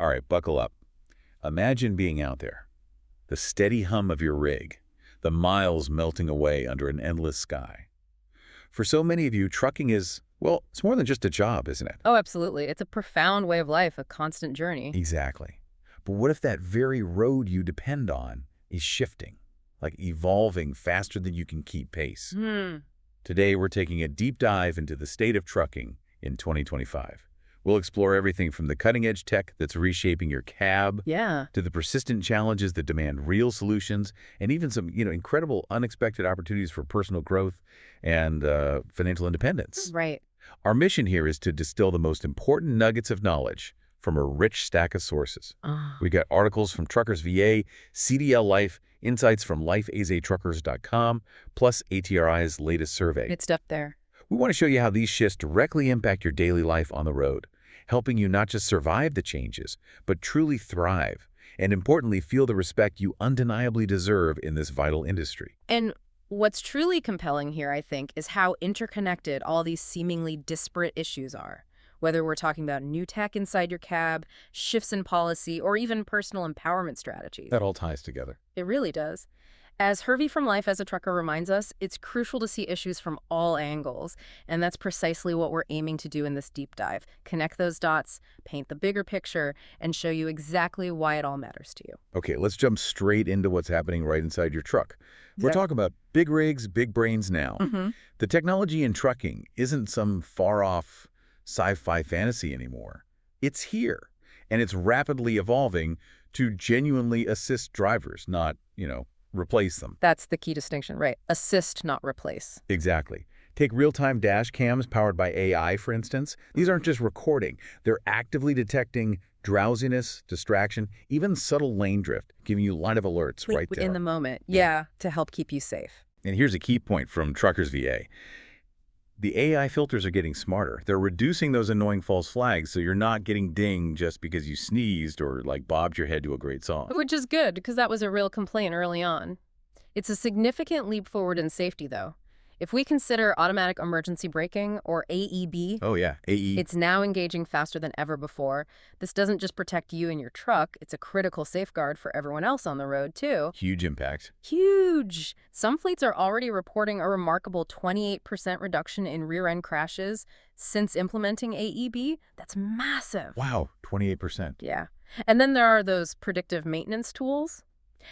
All right, buckle up. Imagine being out there, the steady hum of your rig, the miles melting away under an endless sky. For so many of you, trucking is, well, it's more than just a job, isn't it? Oh, absolutely. It's a profound way of life, a constant journey. Exactly. But what if that very road you depend on is shifting, like evolving faster than you can keep pace? Today, we're taking a deep dive into the state of trucking in 2025. We'll explore everything from the cutting-edge tech that's reshaping your cab Yeah. to the persistent challenges that demand real solutions, and even some, incredible unexpected opportunities for personal growth and financial independence. Right. Our mission here is to distill the most important nuggets of knowledge from a rich stack of sources. Ah, We got articles from Truckers VA, CDL Life, insights from LifeAsATruckers.com, plus ATRI's latest survey. good stuff there. We want to show you how these shifts directly impact your daily life on the road, helping you not just survive the changes, but truly thrive, and importantly, feel the respect you undeniably deserve in this vital industry. And what's truly compelling here, I think, is how interconnected all these seemingly disparate issues are. Whether we're talking about new tech inside your cab, shifts in policy, or even personal empowerment strategies. That all ties together. It really does. As Hervey from Life as a Trucker reminds us, it's crucial to see issues from all angles, and that's precisely what we're aiming to do in this deep dive. Connect those dots, paint the bigger picture, and show you exactly why it all matters to you. Okay, let's jump straight into what's happening right inside your truck. We're Exactly. talking about big rigs, big brains now. The technology in trucking isn't some far-off sci-fi fantasy anymore. It's here, and it's rapidly evolving to genuinely assist drivers, not, replace them. That's the key distinction, right? Assist, not replace. Exactly. Take real-time dash cams powered by AI, for instance. These aren't just recording. They're actively detecting drowsiness, distraction, even subtle lane drift, giving you line of alerts right there. In the moment, yeah, to help keep you safe. And here's a key point from Truckers VA. The AI filters are getting smarter. They're reducing those annoying false flags so you're not getting dinged just because you sneezed or bobbed your head to a great song. Which is good, because that was a real complaint early on. It's a significant leap forward in safety, though. If we consider automatic emergency braking, or AEB, Oh yeah, AE. it's now engaging faster than ever before. This doesn't just protect you and your truck, it's a critical safeguard for everyone else on the road, too. Huge impact. Huge! Some fleets are already reporting a remarkable 28% reduction in rear-end crashes since implementing AEB. That's massive. Wow, 28%. Yeah. And then there are those predictive maintenance tools.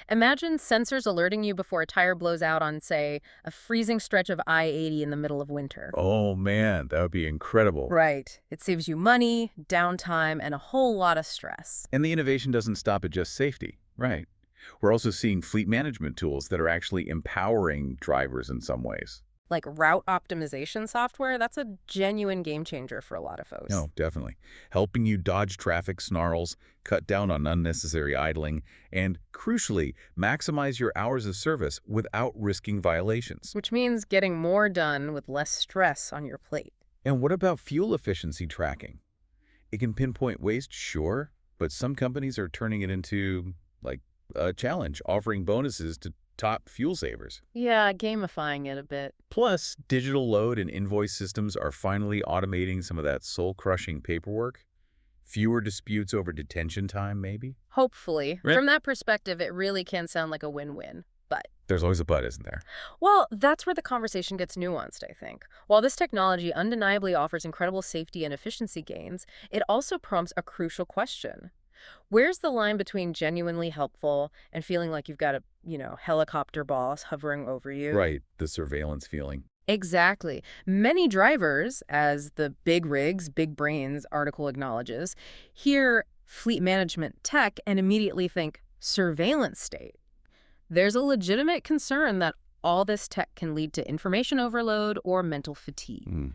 Imagine sensors alerting you before a tire blows out on, say, a freezing stretch of I-80 in the middle of winter. Oh man, that would be incredible. Right. It saves you money, downtime, and a whole lot of stress. And the innovation doesn't stop at just safety, right? We're also seeing fleet management tools that are actually empowering drivers in some ways. Like route optimization software, that's a genuine game changer for a lot of folks. No, definitely. Helping you dodge traffic snarls, cut down on unnecessary idling, and, crucially, maximize your hours of service without risking violations. Which means getting more done with less stress on your plate. And what about fuel efficiency tracking? It can pinpoint waste, sure, but some companies are turning it into, a challenge, offering bonuses to top fuel savers. Yeah, gamifying it a bit. Plus, digital load and invoice systems are finally automating some of that soul-crushing paperwork. Fewer disputes over detention time, maybe? Hopefully. Right. From that perspective, it really can sound like a win-win. But There's always a but, isn't there? well, that's where the conversation gets nuanced, I think. While this technology undeniably offers incredible safety and efficiency gains, it also prompts a crucial question. Where's the line between genuinely helpful and feeling like you've got a, helicopter boss hovering over you? Right, the surveillance feeling. Exactly. Many drivers, as the Big Rigs, Big Brains article acknowledges, hear fleet management tech and immediately think surveillance state. There's a legitimate concern that all this tech can lead to information overload or mental fatigue,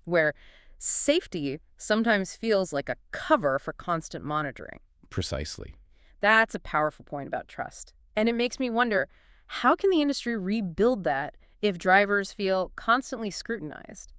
where safety sometimes feels like a cover for constant monitoring. Precisely. That's a powerful point about trust. And it makes me wonder, how can the industry rebuild that if drivers feel constantly scrutinized?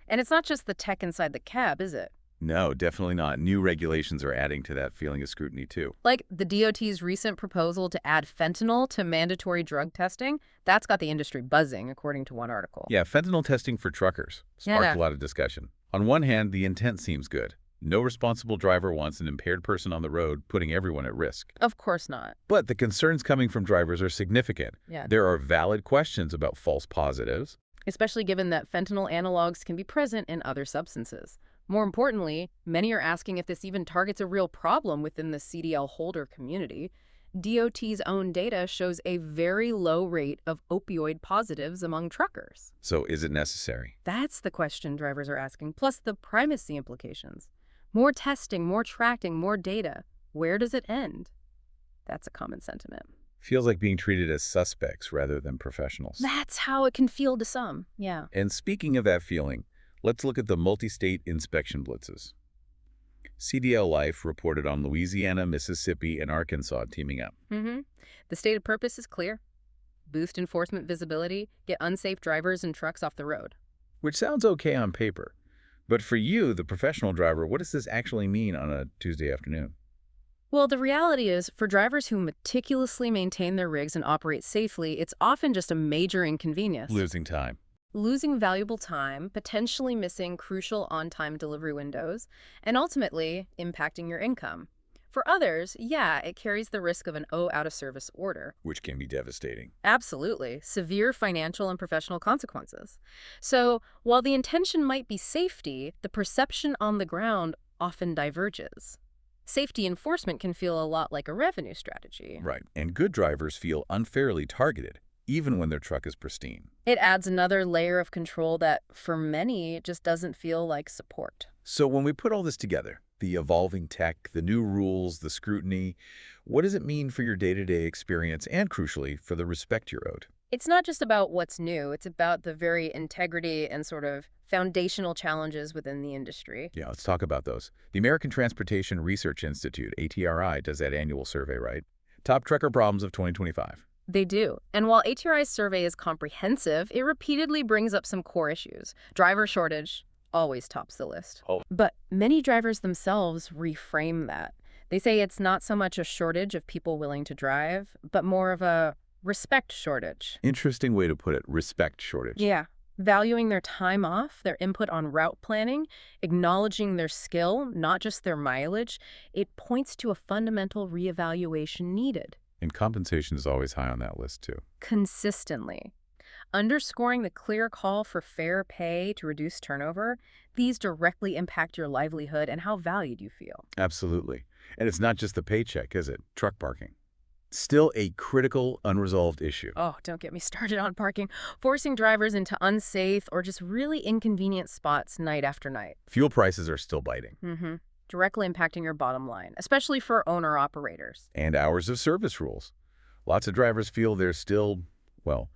And it's not just the tech inside the cab, is it? No, definitely not. New regulations are adding to that feeling of scrutiny, too. Like the DOT's recent proposal to add fentanyl to mandatory drug testing, that's got the industry buzzing, according to one article. Yeah, fentanyl testing for truckers sparked Yeah. a lot of discussion. On one hand, the intent seems good. No responsible driver wants an impaired person on the road, putting everyone at risk. Of course not. But the concerns coming from drivers are significant. Yeah. There are valid questions about false positives. Especially given that fentanyl analogs can be present in other substances. More importantly, many are asking if this even targets a real problem within the CDL holder community. DOT's own data shows a very low rate of opioid positives among truckers. So is it necessary? That's the question drivers are asking, plus the privacy implications. More testing, more tracking, more data. Where does it end? That's a common sentiment. Feels like being treated as suspects rather than professionals. That's how it can feel to some, yeah. And speaking of that feeling, let's look at the multi-state inspection blitzes. CDL Life reported on Louisiana, Mississippi, and Arkansas teaming up. The stated purpose is clear. Boost enforcement visibility, get unsafe drivers and trucks off the road. Which sounds okay on paper. But for you, the professional driver, what does this actually mean on a Tuesday afternoon? Well, the reality is, for drivers who meticulously maintain their rigs and operate safely, it's often just a major inconvenience. Losing time. Losing valuable time, potentially missing crucial on-time delivery windows, and ultimately impacting your income. For others, yeah, it carries the risk of an out-of-service order. Which can be devastating. Absolutely. Severe financial and professional consequences. So, while the intention might be safety, the perception on the ground often diverges. Safety enforcement can feel a lot like a revenue strategy. Right. And good drivers feel unfairly targeted, even when their truck is pristine. It adds another layer of control that, for many, just doesn't feel like support. So when we put all this together, the evolving tech, the new rules, the scrutiny, what does it mean for your day-to-day experience and, crucially, for the respect you're owed? It's not just about what's new. It's about the very integrity and sort of foundational challenges within the industry. Yeah, let's talk about those. The American Transportation Research Institute, ATRI, does that annual survey, right? Top trucker problems of 2025. They do. And while ATRI's survey is comprehensive, it repeatedly brings up some core issues. Driver shortage always tops the list. But many drivers themselves reframe that. They say it's not so much a shortage of people willing to drive, but more of a respect shortage. Interesting way to put it, respect shortage. Yeah. Valuing their time off, their input on route planning, acknowledging their skill, not just their mileage, it points to a fundamental reevaluation needed. And compensation is always high on that list, too. Consistently. Underscoring the clear call for fair pay to reduce turnover, these directly impact your livelihood and how valued you feel. Absolutely. And it's not just the paycheck, is it? Truck parking. Still a critical, unresolved issue. Oh, don't get me started on parking. Forcing drivers into unsafe or just really inconvenient spots night after night. Fuel prices are still biting. Directly impacting your bottom line, especially for owner-operators. And hours of service rules. Lots of drivers feel they're still, well,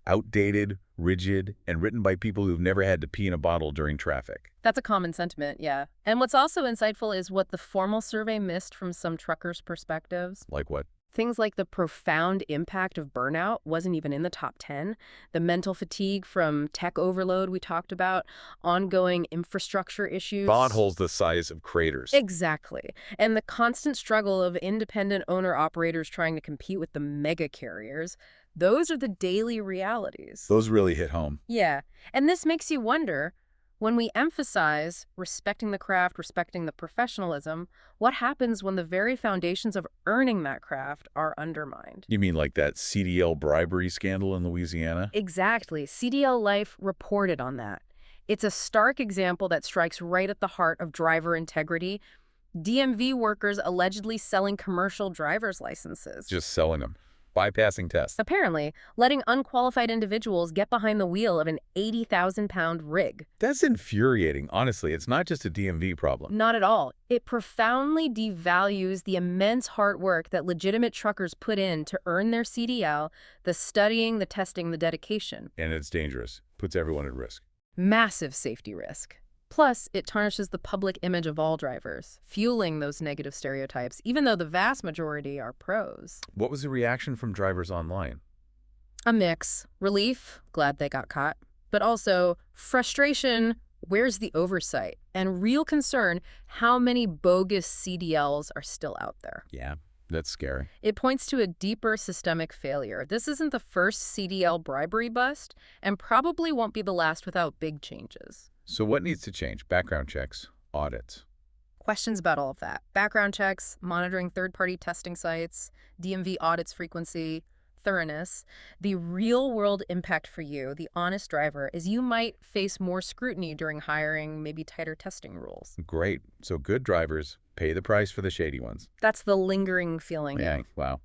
outdated, rigid, and written by people who've never had to pee in a bottle during traffic. That's a common sentiment, yeah. And what's also insightful is what the formal survey missed from some truckers' perspectives. Like what? Things like the profound impact of burnout wasn't even in the top 10. The mental fatigue from tech overload we talked about, ongoing infrastructure issues. Potholes the size of craters. Exactly. And the constant struggle of independent owner-operators trying to compete with the mega carriers. Those are the daily realities. Those really hit home. Yeah. And this makes you wonder, when we emphasize respecting the craft, respecting the professionalism, what happens when the very foundations of earning that craft are undermined? You mean like that CDL bribery scandal in Louisiana? Exactly. CDL Life reported on that. It's a stark example that strikes right at the heart of driver integrity. DMV workers allegedly selling commercial driver's licenses. Just selling them. Bypassing tests. Apparently, letting unqualified individuals get behind the wheel of an 80,000-pound rig. That's infuriating. Honestly, it's not just a DMV problem. Not at all. It profoundly devalues the immense hard work that legitimate truckers put in to earn their CDL, the studying, the testing, the dedication. And it's dangerous. Puts everyone at risk. Massive safety risk. Plus, it tarnishes the public image of all drivers, fueling those negative stereotypes, even though the vast majority are pros. What was the reaction from drivers online? A mix. Relief, glad they got caught. But also frustration, where's the oversight? And real concern, how many bogus CDLs are still out there? Yeah, that's scary. It points to a deeper systemic failure. This isn't the first CDL bribery bust, and probably won't be the last without big changes. So what needs to change? Background checks, audits. questions about all of that. Background checks, monitoring third-party testing sites, DMV audits frequency, thoroughness. The real-world impact for you, the honest driver, is you might face more scrutiny during hiring, maybe tighter testing rules. Great. So good drivers pay the price for the shady ones. That's the lingering feeling. Yeah, wow.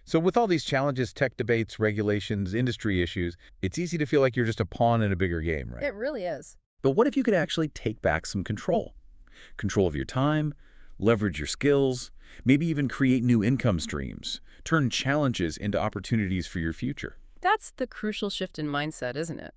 So with all these challenges, tech debates, regulations, industry issues, it's easy to feel like you're just a pawn in a bigger game, right? It really is. But what if you could actually take back some control? Control of your time, leverage your skills, maybe even create new income streams, turn challenges into opportunities for your future. That's the crucial shift in mindset, isn't it?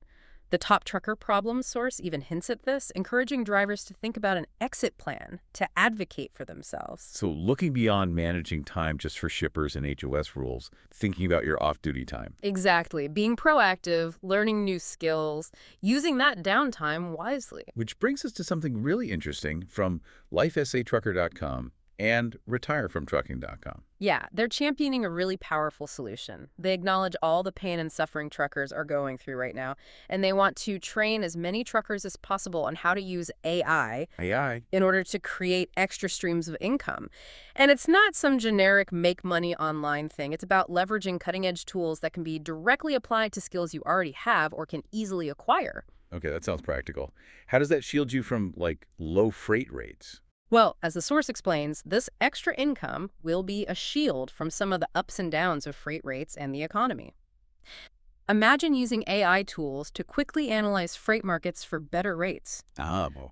The Top Trucker problem source even hints at this, encouraging drivers to think about an exit plan, to advocate for themselves. So looking beyond managing time just for shippers and HOS rules, thinking about your off-duty time. Exactly. Being proactive, learning new skills, using that downtime wisely. Which brings us to something really interesting from LifeAsATrucker.com and retirefromtrucking.com. Yeah, they're championing a really powerful solution. They acknowledge all the pain and suffering truckers are going through right now, and they want to train as many truckers as possible on how to use AI in order to create extra streams of income. And it's not some generic make money online thing. It's about leveraging cutting-edge tools that can be directly applied to skills you already have or can easily acquire. Okay, that sounds practical. How does that shield you from, like, low freight rates? Well, as the source explains, this extra income will be a shield from some of the ups and downs of freight rates and the economy. Imagine using AI tools to quickly analyze freight markets for better rates.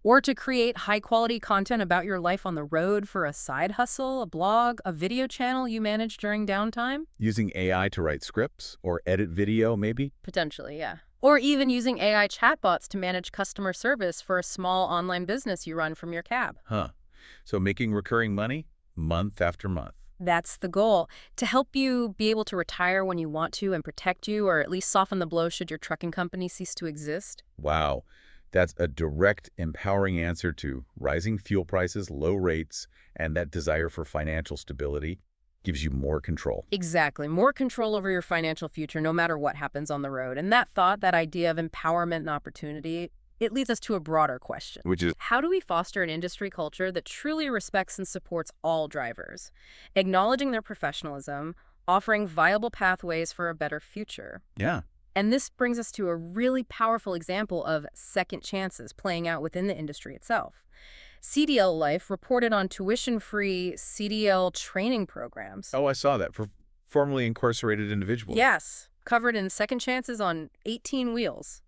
Or to create high-quality content about your life on the road for a side hustle, a blog, a video channel you manage during downtime. Using AI to write scripts or edit video, maybe? Potentially, yeah. Or even using AI chatbots to manage customer service for a small online business you run from your cab. So making recurring money month after month. That's the goal, to help you be able to retire when you want to and protect you, or at least soften the blow should your trucking company cease to exist. Wow. That's a direct, empowering answer to rising fuel prices, low rates, and that desire for financial stability gives you more control. Exactly. More control over your financial future no matter what happens on the road. And that thought, that idea of empowerment and opportunity, it leads us to a broader question. Which is, how do we foster an industry culture that truly respects and supports all drivers, acknowledging their professionalism, offering viable pathways for a better future? Yeah. And this brings us to a really powerful example of second chances playing out within the industry itself. CDL Life reported on tuition-free CDL training programs. Oh, I saw that, for formerly incarcerated individuals. Yes, covered in Second Chances on 18 Wheels.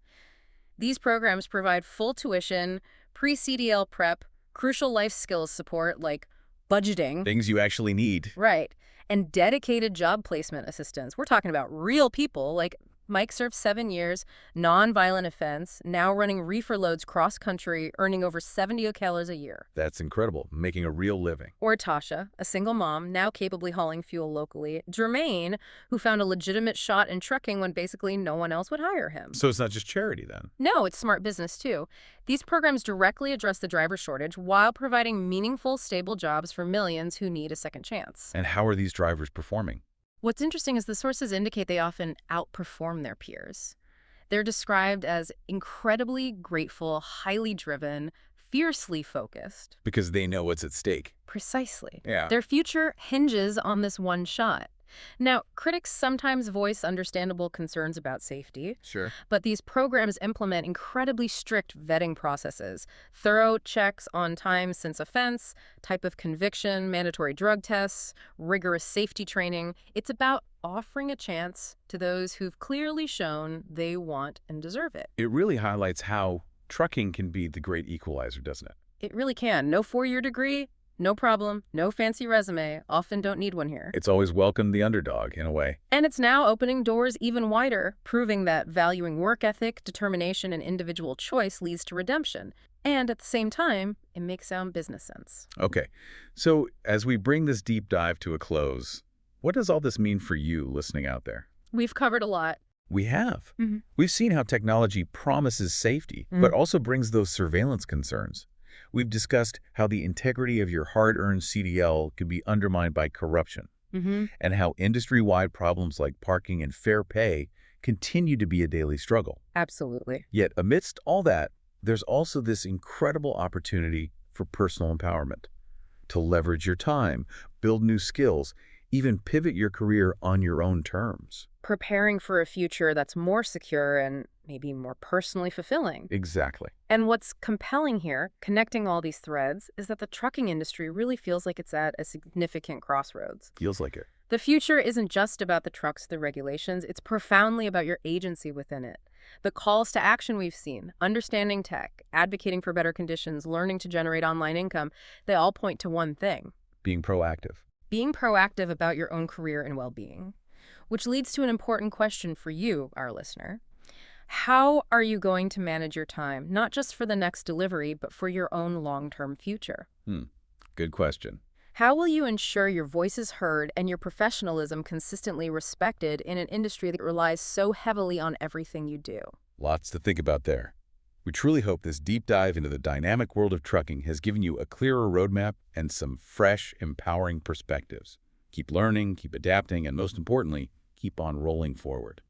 These programs provide full tuition, pre-CDL prep, crucial life skills support like budgeting. Things you actually need. Right. And dedicated job placement assistance. We're talking about real people like Mike served 7 years, non-violent offense, now running reefer loads cross-country, earning over 70 ocalers a year. That's incredible, making a real living. Or Tasha, a single mom, now capably hauling fuel locally. Jermaine, who found a legitimate shot in trucking when basically no one else would hire him. So it's not just charity then? No, it's smart business too. These programs directly address the driver shortage while providing meaningful, stable jobs for millions who need a second chance. And how are these drivers performing? What's interesting is the sources indicate they often outperform their peers. They're described as incredibly grateful, highly driven, fiercely focused. Because they know what's at stake. Precisely. Yeah. Their future hinges on this one shot. Now, critics sometimes voice understandable concerns about safety. Sure. But these programs implement incredibly strict vetting processes, thorough checks on time since offense, type of conviction, mandatory drug tests, rigorous safety training. It's about offering a chance to those who've clearly shown they want and deserve it. It really highlights how trucking can be the great equalizer, doesn't it? It really can. No four-year degree, no problem, no fancy resume. Often don't need one here. It's always welcomed the underdog, in a way. And it's now opening doors even wider, proving that valuing work ethic, determination, and individual choice leads to redemption. And at the same time, it makes sound business sense. Okay, so as we bring this deep dive to a close, what does all this mean for you listening out there? We've covered a lot. We have. We've seen how technology promises safety, but also brings those surveillance concerns. We've discussed how the integrity of your hard-earned CDL could be undermined by corruption, and how industry-wide problems like parking and fair pay continue to be a daily struggle. Absolutely. Yet amidst all that, there's also this incredible opportunity for personal empowerment. to leverage your time, build new skills, even pivot your career on your own terms. Preparing for a future that's more secure and maybe more personally fulfilling. Exactly. And what's compelling here, connecting all these threads, is that the trucking industry really feels like it's at a significant crossroads. Feels like it. The future isn't just about the trucks or the regulations, it's profoundly about your agency within it. The calls to action we've seen, understanding tech, advocating for better conditions, learning to generate online income, they all point to one thing: Being proactive. being proactive about your own career and well-being. Which leads to an important question for you, our listener. How are you going to manage your time, not just for the next delivery, but for your own long-term future? Good question. How will you ensure your voice is heard and your professionalism consistently respected in an industry that relies so heavily on everything you do? Lots to think about there. We truly hope this deep dive into the dynamic world of trucking has given you a clearer roadmap and some fresh, empowering perspectives. Keep learning, keep adapting, and most importantly, keep on rolling forward.